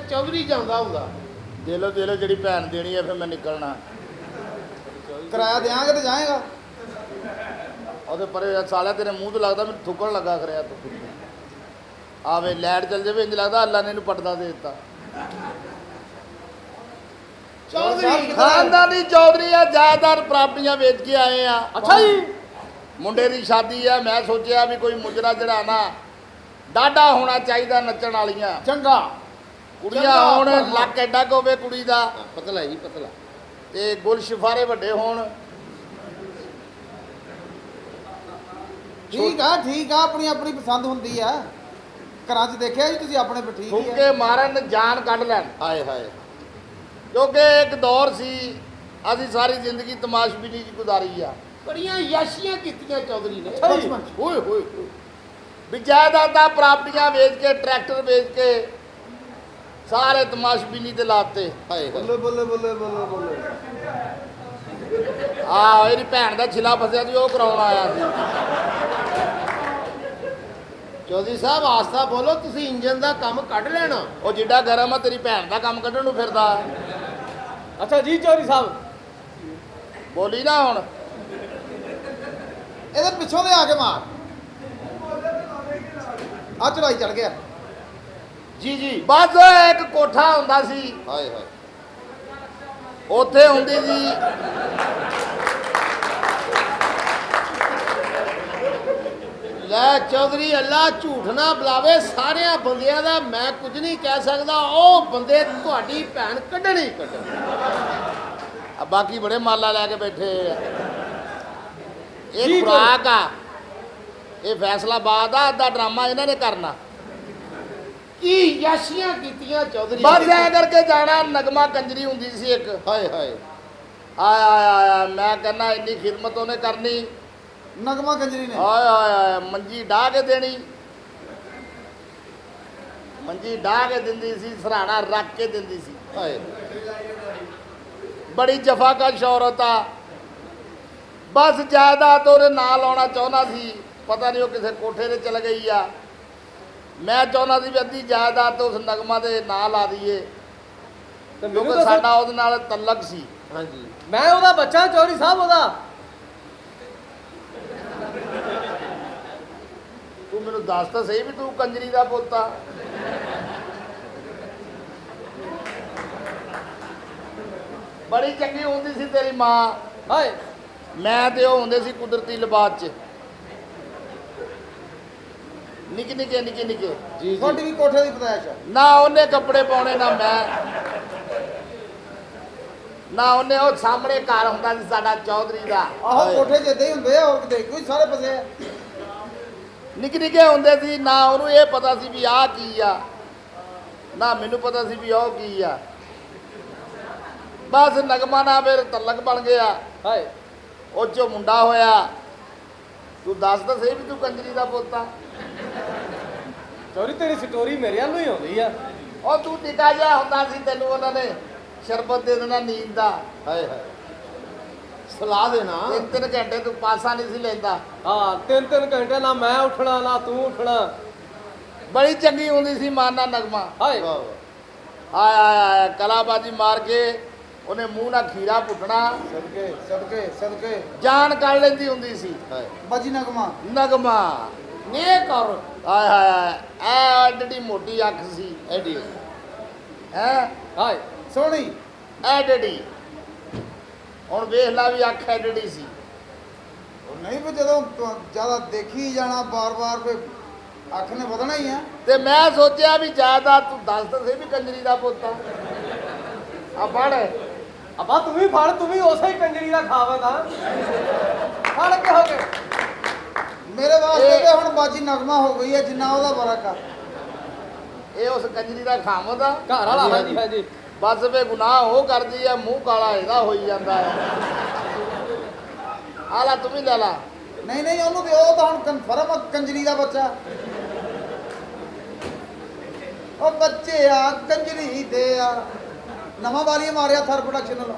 ਚੌਧਰੀ ਜਾਂਦਾ ਹੁੰਦਾ। ਦੇ ਲਓ ਜਿਹੜੀ ਭੈਣ ਦੇਣੀ ਹੈ, ਫਿਰ ਮੈਂ ਨਿਕਲਣਾ। ਕਿਰਾਇਆ ਦੇਾਂਗੇ ਤੇ ਜਾਏਗਾ। ਉਹਦੇ ਪਰੇ ਸਾਲਿਆ ਤੇਰੇ ਮੂੰਹ ਤੋਂ ਲੱਗਦਾ ਮੈਨੂੰ ਥੁੱਕਣ ਲੱਗਾ ਖਰਿਆ ਤੂੰ। ਆਵੇ ਲੈਟ ਚੱਲ ਜਾਵੇ, ਇੰਜ ਲੱਗਦਾ ਅੱਲਾ ਨੇ ਇਹਨੂੰ ਪਟਦਾ ਦੇ ਦਿੱਤਾ। ਚੌਧਰੀ ਖਾਨਦਾਨੀ ਚੌਧਰੀ ਆ, ਜਾਇਦਾਦ ਪ੍ਰਾਪਤੀਆਂ ਵੇਚ ਕੇ ਆਏ ਆ। ਅੱਛਾ ਜੀ। ਮੁੰਡੇ ਦੀ ਸ਼ਾਦੀ ਆ, ਮੈਂ ਸੋਚਿਆ ਵੀ ਕੋਈ ਮੁਜਰਾ ਜਿਹੜਾ ਨਾ ਡਾਢਾ ਹੋਣਾ ਚਾਹੀਦਾ ਨੱਚਣ ਵਾਲੀਆਂ, ਚੰਗਾ ਕੁੜੀਆਂ ਹੋਣ, ਲੱਕ ਐਡਾ ਕੁ ਹੋਵੇ ਕੁੜੀ ਦਾ, ਪਤਲਾ ਜੀ ਪਤਲਾ, ਤੇ ਗੁਲ ਸ਼ਿਫਾਰੇ ਵੱਡੇ ਹੋਣ। ਠੀਕ ਆ, ਆਪਣੀ ਆਪਣੀ ਪਸੰਦ ਹੁੰਦੀ ਆ। ਘਰਾਂ 'ਚ ਦੇਖਿਆ ਜੀ ਤੁਸੀਂ ਆਪਣੇ ਪਰ ਠੀਕ ਹੀ ਠੁੱਕੇ ਆ। ਮਾਰਨ, ਜਾਨ ਕੱਢ ਲੈਣ। ਹਾਏ ਹਾਏ। ਕਿਉਂਕਿ ਇੱਕ ਦੌਰ ਸੀ, ਅਸੀਂ ਸਾਰੀ ਜ਼ਿੰਦਗੀ ਤਮਾਸ਼ਬੀਨੀ 'ਚ ਗੁਜ਼ਾਰੀ ਆ। ਬੜੀਆਂ ਯਾਸ਼ੀਆਂ ਕੀਤੀਆਂ ਚੌਧਰੀ ਨੇ ਬਚਪਨ 'ਚ। ਹੋਏ ਹੋਏ ਵੀ ਜਾਇਦਾਦਾਂ ਪ੍ਰਾਪਤੀਆਂ ਵੇਚ ਕੇ, ਟਰੈਕਟਰ ਵੇਚ ਕੇ ਸਾਰੇ ਤਮਾਸ਼ਬੀਨੀ ਤੇ ਲਾਤੇ। ਹਾਏ ਬੱਲੇ ਬੱਲੇ ਬੱਲੇ ਬੱਲੇ ਬੱਲੇ। ਆ ਇਹਦੀ ਭੈਣ ਦਾ ਛਿਲਾ ਫਸਿਆ ਸੀ, ਉਹ ਕਰਾਉਣ ਆਇਆ ਸੀ। ਚੌਧਰੀ ਸਾਹਿਬ ਆਸਤਾ ਬੋਲੋ, ਤੁਸੀਂ ਇੰਜਨ ਦਾ ਕੰਮ ਕੱਢ ਲੈਣਾ। ਉਹ ਜਿੱਡਾ ਗਰਮ ਆ, ਤੇਰੀ ਭੈਣ ਦਾ ਕੰਮ ਕੱਢਣ ਨੂੰ ਫਿਰਦਾ। ਅੱਛਾ ਜੀ ਚੌਧਰੀ ਸਾਹਿਬ। ਬੋਲੀ ਨਾ ਹੁਣ। ਇਹਦੇ ਪਿੱਛੋਂ ਦੇ ਆ ਕੇ ਮਾਰ। ਆ ਚੜਾਈ ਚੜ ਗਿਆ ਜੀ ਬਸ ਇੱਕ ਕੋਠਾ ਹੁੰਦਾ ਸੀ, ਹਾਏ ਹਾਏ। ਉੱਥੇ ਹੁੰਦੀ ਸੀ ਲੈ ਚੌਧਰੀ, ਅੱਲਾ ਝੂਠ ਨਾ ਬੁਲਾਵੇ, ਸਾਰਿਆਂ ਬੰਦਿਆਂ ਦਾ ਮੈਂ ਕੁਝ ਨਹੀਂ ਕਹਿ ਸਕਦਾ। ਉਹ ਬੰਦੇ ਤੁਹਾਡੀ ਭੈਣ ਕੱਢਣੀ ਕੱਢਣੀ। ਆ ਬਾਕੀ ਬੜੇ ਮਾਲਾ ਲੈ ਕੇ ਬੈਠੇ ਆ। ਇਹ ਜੀ ਖੁਰਾਕ ਆ, ਇਹ ਫੈਸਲਾਬਾਦ ਆ, ਅੱਧਾ ਡਰਾਮਾ ਇਹਨਾਂ ਨੇ ਕਰਨਾ। ਕੀ ਯਾਸ਼ੀਆਂ ਕੀਤੀਆਂ ਚੌਧਰੀ। ਬਸ ਐ ਕਰਕੇ ਜਾਣਾ। ਨਗਮਾ ਕੰਜਰੀ ਹੁੰਦੀ ਸੀ ਇੱਕ, ਹਾਏ ਹਾਏ। ਆਇਆ ਮੈਂ ਕਹਿੰਦਾ ਇੰਨੀ ਖਿਦਮਤ ਉਹਨੇ ਕਰਨੀ। ਨਗਮਾ ਕੰਜਰੀ ਨੇ। ਆਇਆ ਮੰਜੀ ਢਾਹ ਕੇ ਦੇਣੀ, ਮੰਜੀ ਢਾਹ ਕੇ ਦਿੰਦੀ ਸੀ, ਸਰਾਣਾ ਰੱਖ ਕੇ ਦਿੰਦੀ ਸੀ। ਹਾਏ। ਬੜੀ ਜਫਾਕਸ਼ ਔਰਤ ਆ। ਬਸ ਜਾਇਦਾਦ ਉਹਦੇ ਨਾਲ ਆਉਣਾ ਚਾਹੁੰਦਾ ਸੀ, ਪਤਾ ਨਹੀਂ ਉਹ ਕਿਸੇ ਕੋਠੇ ਤੇ ਚਲ ਗਈ ਆ। ਮੈਂ ਚਾਹੁੰਦਾ ਸੀ ਵੀ ਅੱਧੀ ਜਾਇਦਾਦ ਤੋਂ ਉਸ ਨਗਮਾ ਦੇ ਨਾਂ ਲਾ ਦਈਏ, ਕਿਉਂਕਿ ਸਾਡਾ ਉਹਦੇ ਨਾਲ ਤਲਕ ਸੀ। ਹਾਂਜੀ, ਮੈਂ ਉਹਦਾ ਬੱਚਾ ਚੌਧਰੀ ਸਾਹਿਬ। ਉਹਦਾ ਤੂੰ ਮੈਨੂੰ ਦੱਸ ਤਾਂ ਸਹੀ ਵੀ ਤੂੰ ਕੰਜਰੀ ਦਾ ਪੁੱਤ ਆ। ਬੜੀ ਚੰਗੀ ਹੁੰਦੀ ਸੀ ਤੇਰੀ ਮਾਂ। ਹਾਏ। ਮੈਂ ਤੇ ਉਹ ਹੁੰਦੇ ਸੀ ਕੁਦਰਤੀ ਲਿਬਾਸ 'ਚ, ਨਿੱਕੇ ਜੀ ਤੁਹਾਡੀ ਵੀ ਕੋਠੇ ਦੀ ਪਤਾਇਸ਼ ਆ। ਨਾ ਉਹਨੇ ਕੱਪੜੇ ਪਾਉਣੇ ਨਾ ਉਹਨੇ। ਉਹ ਸਾਹਮਣੇ ਘਰ ਹੁੰਦਾ ਸੀ ਸਾਡਾ ਚੌਧਰੀ ਦਾ। ਆਹੋ ਕੋਠੇ ਜਿੱਦਾਂ ਹੀ ਹੁੰਦੇ ਆ, ਹੋਰ ਕਿਤੇ ਕੋਈ ਸਾਰੇ ਫਸੇ ਆ। ਨਿੱਕੇ ਹੁੰਦੇ ਸੀ, ਨਾ ਉਹਨੂੰ ਇਹ ਪਤਾ ਸੀ ਵੀ ਆਹ ਕੀ ਆ, ਨਾ ਮੈਨੂੰ ਪਤਾ ਸੀ ਵੀ ਉਹ ਕੀ ਆ। ਬਸ ਨਗਮਾ ਨਾਲ ਫਿਰ ਤਲਕ ਬਣ ਗਿਆ। ਹਾਏ। ਉਹ 'ਚੋਂ ਮੁੰਡਾ ਹੋਇਆ। ਤੂੰ ਦੱਸ ਤਾਂ ਸਹੀ ਵੀ ਤੂੰ ਕੰਜਰੀ ਦਾ ਪੁੱਤ ਆ। ਚੌਧਰੀ ਤੇਰੀ ਸਟੋਰੀ ਮੇਰੇ ਵੱਲੋਂ ਹੀ ਆਉਂਦੀ ਆ। ਉਹ ਤੂੰ ਨਿੱਕਾ ਜਿਹਾ ਹੁੰਦਾ ਸੀ, ਤੈਨੂੰ ਉਹਨਾਂ ਨੇ ਸ਼ਰਬਤ ਦੇ ਦੇਣਾ ਨੀਂਦ ਦਾ। ਹਾਏ ਹਾਏ। ਸਲਾਹ ਦੇਣਾ। 3 ਘੰਟੇ ਤੂੰ ਪਾਸਾ ਨਹੀਂ ਸੀ ਲੈਂਦਾ। ਹਾਂ, 3 ਘੰਟੇ ਨਾ ਮੈਂ ਉੱਠਣਾ ਨਾ ਤੂੰ ਉੱਠਣਾ। ਬੜੀ ਚੰਗੀ ਹੁੰਦੀ ਸੀ ਮਾਨਾ ਨਗਮਾ। ਹਾਏ। ਆਇਆ ਕਲਾਬਾਜੀ ਮਾਰ ਕੇ ਉਹਨੇ ਮੂੰਹ ਨਾਲ ਖੀਰਾ ਪੁੱਟਣਾ, ਸਦਕੇ ਜਾਨ ਕੱਢ ਲੈਂਦੀ ਹੁੰਦੀ ਸੀ। ਹਾਏ। ਬਾਜੀ ਨਗਮਾ ਨੇਕ ਔਰ ਆਇਆ ਐਡੀ ਮੋਟੀ ਅੱਖ ਸੀ, ਐਡੀ। ਹੈ ਹਾਏ। ਸੋਹਣੀ ਐਡੀ। ਹੁਣ ਵੇਖ ਲਾ ਵੀ ਅੱਖ ਐਡੀ ਸੀ। ਨਹੀਂ ਵੀ ਜਦੋਂ ਜ਼ਿਆਦਾ ਦੇਖੀ ਜਾਣਾ ਬਾਰ-ਬਾਰ ਫੇ ਅੱਖ ਨੇ ਵਧਣਾ ਹੀ ਆ। ਤੇ ਮੈਂ ਸੋਚਿਆ ਵੀ ਜ਼ਿਆਦਾ ਤੂੰ ਦੱਸ ਤਾਂ ਸਹੀ ਵੀ ਕੰਜਰੀ ਦਾ ਪੁੱਤ ਆ ਫੜ। ਅਬਾ ਤੂੰ ਵੀ ਫੜ, ਤੂੰ ਵੀ ਉਸੇ ਹੀ ਕੰਜਰੀ ਦਾ ਖਾਵੇਂਗਾ। ਫੜ ਕੇ ਹੋ ਗਏ ਮੇਰੇ ਵਾਸਤੇ ਤੇ ਹੁਣ ਬਾਜੀ ਨਗਮਾ ਹੋ ਗਈ ਹੈ, ਜਿੰਨਾ ਉਹਦਾ ਫਰਕ ਆ। ਇਹ ਉਸ ਕੰਜਰੀ ਦਾ ਖਾਮਦਾ ਘਰ ਵਾਲਾ। ਹਾਂਜੀ ਹਾਂਜੀ। ਬਸ ਵੇ ਗੁਨਾਹ ਉਹ ਕਰਦੀ ਆ, ਮੂੰਹ ਕਾਲਾ ਇਹਦਾ ਹੋਈ ਜਾਂਦਾ ਹੈ। ਆਲਾ ਤੂੰ ਵੀ ਲੈ ਲਾ। ਨਹੀਂ ਉਹਨੂੰ ਤੇ ਉਹ ਤਾਂ ਹੁਣ ਕਨਫਰਮ ਕੰਜਰੀ ਦਾ ਬੱਚਾ। ਉਹ ਬੱਚੇ ਆ ਕੰਜਰੀ ਦੇ ਆ। ਨਵਾਂ ਵਾਲੀ ਮਾਰਿਆ ਥਰ ਪ੍ਰੋਡਕਸ਼ਨ ਨਾਲ।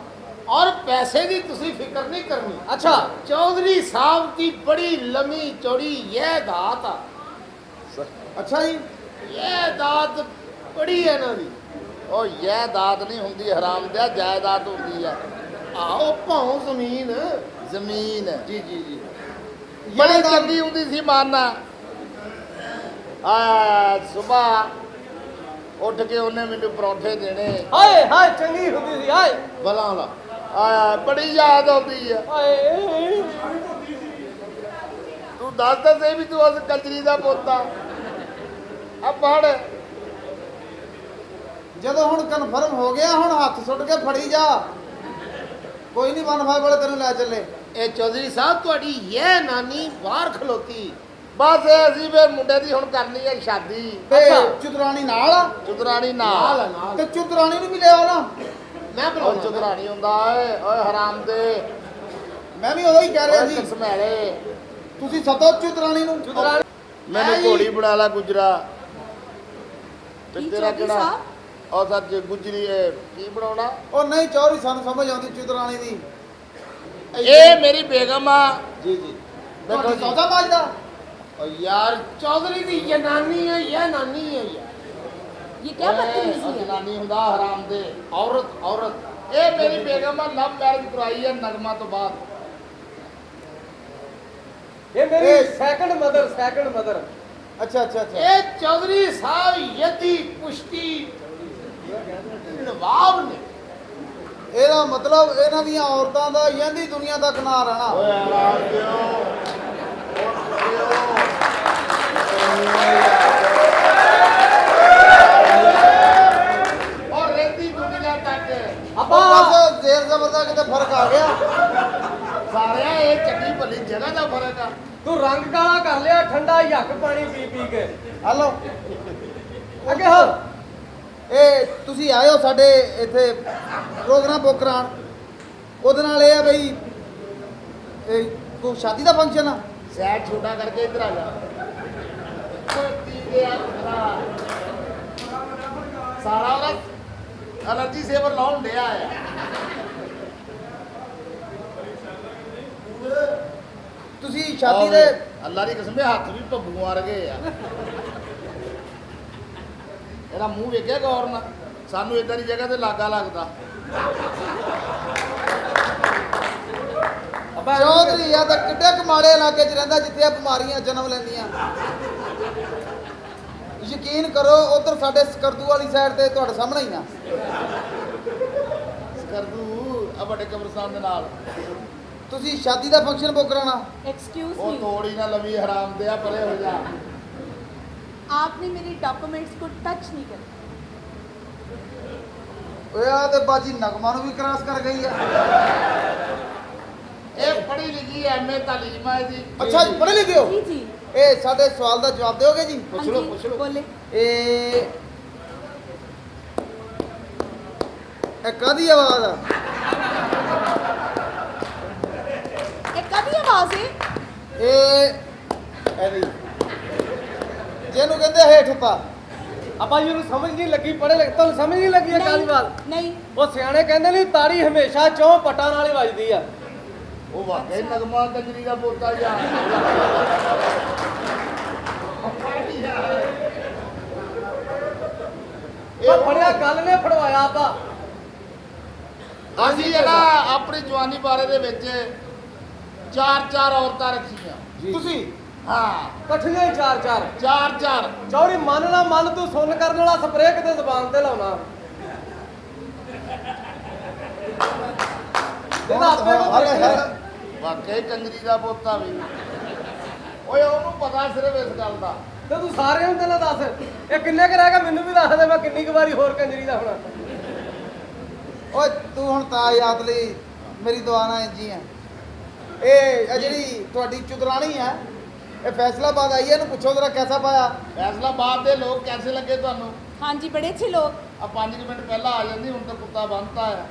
और पैसे की तुसी फिक्र नहीं करनी। अच्छा, चौधरी साहब की बड़ी लंबी चौड़ी यह दात आ। अच्छा जी, यह दात बड़ी है ना दी। ਉਹ ਜਾਇਦਾਦ ਨਹੀਂ ਹੁੰਦੀ ਹਰਾਮ ਦਿਆ, ਜਾਇਦਾਦ ਹੁੰਦੀ ਆ ਆਓ ਭਾਉ ਜ਼ਮੀਨ। ਜ਼ਮੀਨ। ਜੀ ਜੀ ਜੀ। ਬੜੀ ਜਾਇਦਾਦ- ਚੰਗੀ ਹੁੰਦੀ ਸੀ ਮਾਨਾ। ਆ ਸਵੇਰ ਉੱਠ ਕੇ ਉਹਨੇ ਮੈਨੂੰ ਪਰੌਂਠੇ ਦੇਣੇ। ਹਾਏ ਹਾਏ ਚੰਗੀ ਹੁੰਦੀ ਸੀ ਹਾਏ ਬਲਾਂ ਵਾਲਾ। ਆ ਬੜੀ ਯਾਦ ਆਉਂਦੀ ਆ। ਹਾਏ ਤੂੰ ਦੱਸ ਤਾਂ ਸਹੀ ਵੀ ਤੂੰ ਉਸ ਕੰਜਰੀ ਦਾ ਪੋਤਾ ਆ ਪੜ। ਜਦੋਂ ਹੁਣ ਕਨਫਰਮ ਹੋ ਗਿਆ, ਹੁਣ ਹੱਥ ਸੁੱਟ ਕੇ ਫੜੀ ਜਾ। ਕੋਈ ਨਹੀਂ ਵਨ ਫਾਈਵ ਵਾਲੇ ਤੈਨੂੰ ਲੈ ਚੱਲੇ। ਇਹ ਚੌਧਰੀ ਸਾਹਿਬ ਤੁਹਾਡੀ ਇਹ ਨਾਨੀ ਬਾਹਰ ਖਲੋਤੀ। ਬਸ ਇਹ ਅਸੀਂ ਫਿਰ ਮੁੰਡੇ ਦੀ ਹੁਣ ਕਰਨੀ ਹੈ ਸ਼ਾਦੀ। ਤੇ ਅੱਛਾ। ਚੁਦਰਾਣੀ ਨਾਲ ਆ? ਚੁਦਰਾਣੀ ਨਾਲ ਨਾਲ। ਨਾਲ ਤੇ ਚੁਦਰਾਣੀ ਨੂੰ ਵੀ ਲਿਆ ਨਾ। ਮੈਂ ਉਹ ਬੁਲਾਉਣਾ। ਚੁਦਰਾਣੀ ਹੁੰਦਾ ਓਏ ਹਰਾਮ ਦੇ। ਮੈਂ ਵੀ ਉਹੀ ਕਹਿ ਰਿਹਾ ਓਏ ਜੀ। ਕਸਮੈਲੇ ਤੁਸੀਂ ਸਦੋ ਚੁਦਰਾਣੀ ਨੂੰ। ਚੁਦਰਾਣੀ। ਮੈਨੂੰ ਐ ਜੀ। ਘੋੜੀ ਬਣਾ ਲਾ ਗੁਜਰਾ। ਤੇ ਕੀ ਤੇਰਾ ਚੌਧਰੀ ਕਿਹੜਾ ਸਾਹਿਬ? ਉਹ ਸੱਚ ਗੁਜਰੀ ਇਹ ਕੀ ਬਣਾਉਣਾ? ਉਹ ਨਹੀਂ ਚੌਧਰੀ, ਸਾਨੂੰ ਸਮਝ ਆਉਂਦੀ ਚੁਦਰਾਣੀ ਦੀ। ਇਹ ਮੇਰੀ ਬੇਗਮ ਆ। ਜੀ ਜੀ। ਦੇਖੋ ਤੁਹਾਡੀ ਜੀ। ਸੌਦਾ ਬਾਜਦਾ। और यार चौधरी की ये नानी है, ये नानी है यार। ये क्या बदतमीजी है? ਜਨਾਨੀ ਹੁੰਦਾ ਹਰਾਮ ਦੇ। औरत औरत। ਇਹ ਮੇਰੀ ਬੇਗਮ ਆ, ਲਵ ਮੈਰਿਜ ਕਰਵਾਈ ਹੈ ਨਗਮਾ ਤੋਂ ਬਾਅਦ। ਇਹ ਮੇਰੀ ਇਹ- ਸੈਕੰਡ ਮਦਰ ਅੱਛਾ ਅੱਛਾ ਅੱਛਾ। ये चौधरी साहब यदि पुष्टि नवाब ने ਇਹਦਾ ਮਤਲਬ ਇਹਨਾਂ ਦੀਆਂ ਔਰਤਾਂ ਦਾ ਯੰਦੀ ਦੁਨੀਆ ਤੱਕ ਨਾ ਰਹਿਣਾ। ਓਏ ਆਵਾਜ਼ ਦਿਓ। ਔਰ ਰਹਿੰਦੀ ਦੁਨੀਆ ਤੱਕ। ਆਪਾਂ ਬਸ ਜ਼ੇਰ ਜ਼ਬਰ ਦਾ ਕਿਤੇ ਫਰਕ ਆ ਗਿਆ। ਸਾਰਿਆਂ ਇਹ ਚੰਗੀ ਭਲੀ ਜਗ੍ਹਾ ਦਾ ਫਰਕ ਆ। ਤੂੰ ਰੰਗ ਕਾਲਾ ਕਰ ਲਿਆ ਠੰਡਾ ਯੱਕ ਪਾਣੀ ਪੀ ਪੀ ਕੇ। ਹਲੋ ਅੱਗੇ ਹੋ। ਇਹ ਤੁਸੀਂ ਆਏ ਹੋ ਸਾਡੇ ਇੱਥੇ ਪ੍ਰੋਗਰਾਮ ਬੁੱਕ ਕਰਾਉਣ। ਉਹਦੇ ਨਾਲ ਇਹ ਆ ਬਈ ਇਹ ਕੋਈ ਸ਼ਾਦੀ ਦਾ ਫੰਕਸ਼ਨ ਆ। ਸੈਟ ਛੋਟਾ ਕਰਕੇ ਇੱਧਰ ਆ ਜਾ। ਕੋਈ ਤੀਜੇ ਆ ਸਾਰਾ ਉਹਦਾ ਐਲਰਜੀ ਸੇਵਰ ਲਾਉਣ ਡਿਆ ਆ। ਤੁਸੀਂ ਸ਼ਾਦੀ ਦੇ ਅੱਲਾ ਦੀ ਕਸਮ ਹੱਥ ਵੀ ਭੱਬੂ ਵਰਗੇ ਆ। ਇਹਦਾ ਮੂੰਹ ਵੇਖਿਆ ਗੌਰ ਨਾਲ। ਸਾਨੂੰ ਇਦਾਂ ਦੀ ਜਗ੍ਹਾ ਤੇ ਲਾਗਾ ਲੱਗਦਾ। ਅੱਬਾ ਚੌਧਰੀ ਆ ਤਾਂ ਕਿੱਡੇ ਕਮਾੜੇ ਇਲਾਕੇ 'ਚ ਰਹਿੰਦਾ ਜਿੱਥੇ ਆ ਬਿਮਾਰੀਆਂ ਜਨਮ ਲੈਂਦੀਆਂ। ਯਕੀਨ ਕਰੋ ਉਧਰ ਸਾਡੇ ਸਕਰਦੂ ਵਾਲੀ ਸਾਈਡ ਤੇ ਤੁਹਾਡੇ ਸਾਹਮਣੇ ਹੀ ਆ। ਕਰਦੂ ਆ ਵੱਡੇ ਕਬਰਸਤਾਨ ਦੇ ਨਾਲ। ਤੁਸੀਂ ਸ਼ਾਦੀ ਦਾ ਫੰਕਸ਼ਨ ਬੁੱਕ ਕਰਾਉਣਾ। एक्सक्यूज ਉਹ मी, ਤੋੜੀ ਨਾ ਲਵੀ ਹਰਾਮ ਦੇ ਆ ਪਰੇ ਹੋ ਜਾ। आपने मेरे डॉक्यूमेंट्स को टच नहीं किया। ਓਏ ਆ ਤੇ ਬਾਜੀ ਨਗਮਾ ਨੂੰ ਵੀ ਕ੍ਰਾਸ ਕਰ ਗਈ ਆ। ਇਹ ਪੜ੍ਹੀ ਲਿਖੀ ਐਮਏ ਤਾਲੀਮ ਆ ਇਹਦੀ। ਅੱਛਾ ਜੀ, ਪੜ੍ਹੇ ਲਿਖੇ ਹੋ? जी जी। ਇਹ ਸਾਡੇ ਸਵਾਲ ਦਾ ਜਵਾਬ ਦਿਓਗੇ ਜੀ? हाँ लो, जी, पूछ लो। बोले। ਇਹ ਕਾਦੀ ਆਵਾਜ਼ ਆ? एक कभी आवाज है? ਇਹ ਐਦੀ ਜਿਹਨੂੰ ਕਹਿੰਦੇ ਹੇਠ ਉੱਪਾ। ਆਪਾਂ ਜੀ ਨੂੰ ਸਮਝ ਨਹੀਂ ਲੱਗੀ ਪੜੇ ਲਿਖ ਤੁਹਾਨੂੰ ਸਮਝ ਨਹੀਂ ਲੱਗੀ ਇਹ ਕਾਲੀ ਬਾਤ। नहीं। ਉਹ ਸਿਆਣੇ ਕਹਿੰਦੇ ਨੇ ਤਾੜੀ ਹਮੇਸ਼ਾ ਚੌਂ ਪੱਟਾਂ ਨਾਲ ਹੀ ਵੱਜਦੀ ਆ। ਉਹ ਵਾਕਈ ਨਗਮਾ ਕੰਜਰੀ ਦਾ ਪੋਤਾ ਜਾ। ਉਹ ਫੜਿਆ ਗੱਲ ਨੇ ਫੜਵਾਇਆ ਆਪਾਂ। ਅਸੀਂ ਜਿਹੜਾ ਆਪਣੀ ਜਵਾਨੀ ਬਾਰੇ ਦੇ ਵਿੱਚ ਚਾਰ ਔਰਤਾਂ ਰੱਖੀਆਂ। ਤੁਸੀਂ ਹਾਂ ਇਕੱਠੀਆਂ ਹੀ ਚਾਰ ਚਾਰ। ਚੌੜੀ ਮੰਨ ਨਾ ਮੰਨ ਤੂੰ ਸੁਣ ਕਰਨ ਵਾਲਾ ਸਪਰੇਅ ਕਿਤੇ ਜ਼ਬਾਨ ਤੇ ਲਾਉਣਾ। ਇਹਦਾ ਆਪੇ ਕੋ ਹਾਲੇ ਹੈ। ਵਾਕਈ ਕੰਜਰੀ ਦਾ ਪੋਤਾ ਵੀ। ਓਏ ਉਹਨੂੰ ਪਤਾ ਸਿਰਫ ਇਸ ਗੱਲ ਦਾ। ਤੇ ਤੂੰ ਸਾਰਿਆਂ ਨੂੰ ਪਹਿਲਾਂ ਦੱਸ ਇਹ ਕਿੰਨੇ ਕੁ ਰਹਿ ਗਿਆ ਮੈਨੂੰ ਵੀ ਦੱਸ ਦੇ ਮੈਂ ਕਿੰਨੀ ਕੁ ਵਾਰੀ ਹੋਰ ਕੰਜਰੀ ਦਾ ਹੋਣਾ। ਓਏ ਤੂੰ ਹੁਣ ਤਾਂ ਯਾਦ ਲਈ ਮੇਰੀ ਦੁਆ ਨਾ ਇੰਜੀ ਆ। ਇਹ ਜਿਹੜੀ ਤੁਹਾਡੀ ਚੁਦਰਾਣੀ ਆ, ਇਹ ਫੈਸਲਾਬਾਦ ਆਈ ਹੈ, ਇਹਨੂੰ ਪੁੱਛੋ ਜਰਾ ਕੈਸਾ ਪਾਇਆ। ਫੈਸਲਾਬਾਦ ਦੇ ਲੋਕ ਕੈਸੇ ਲੱਗੇ ਤੁਹਾਨੂੰ? हाँ जी, बड़े अच्छे लोग। ਆ 5 ਮਿੰਟ ਪਹਿਲਾਂ ਆ ਜਾਂਦੀ, ਹੁਣ ਤਾਂ ਕੁੱਤਾ ਬੰਨਤਾ ਆ।